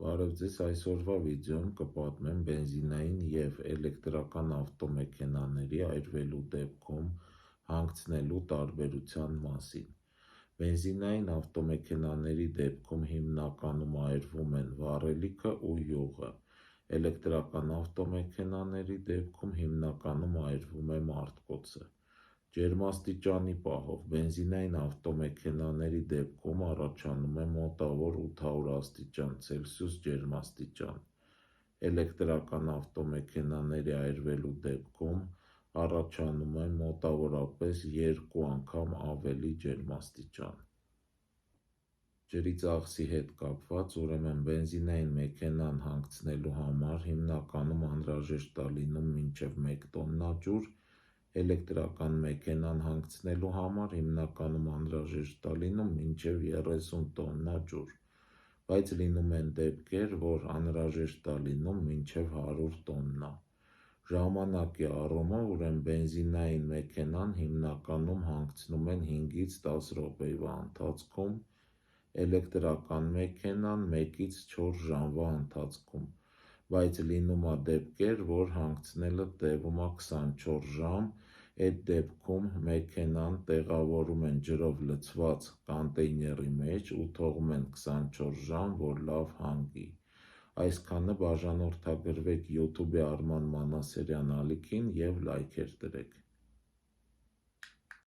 Բարև ձեզ, այսօրվա վիդեոն կպատմեմ բենզինային և էլեկտրական ավտոմեքենաների այրվելու դեպքում հանգցնելու տարբերության մասին։ Բենզինային ավտոմեքենաների դեպքում հիմնականում այրվում են վառելիքը ու յուղը, էլեկտրական ավտոմեքենաների դեպքում հիմնականում այրվում է մարտկոցը։ Ջերմաստիճանի պահով բենզինային ավտոմեքենաների դեպքում առաջանում է մոտավոր 800 աստիճան Ցելսիուս ջերմաստիճան, էլեկտրական ավտոմեքենաների այրվելու դեպքում առաջանում է մոտավորապես 2 անգամ ավելի ջերմաստիճան։ Ջրի ծախսի հետ կապված, ուրեմն բենզինային մեքենան հանգցնելու համար հիմնականում անհրաժեշտ է լինում մինչև 1 տոննա ջուր, էլեկտրական մեքենան հանգցնելու համար հիմնականում անհրաժեշտ է լինում մինչև 30 տոննա ջուր, բայց լինում են դեպքեր, որ անհրաժեշտ է լինում մինչև 100 տոննա։ Ժամանակի առումով, ուրեմն բենզինային մեքենան հիմնականում հանգցնում են 5-ից 10 րոպեվա ընթացքում, էլեկտրական մեքենան 1-ից 4 ժամվա ընթացքում, բայց լինում է դեպքեր, որ հանգցնելը տևում է 24 ժամ, այդ դեպքում մեքենան տեղավորում են ջրով լցված կոնտեյների մեջ ու թողում են 24 ժամ, որ լավ հանգի։ Այսքանը բաժանորդագրվեք YouTube-ի Արման Մանասարյան ալիքին և լայքեր դրեք։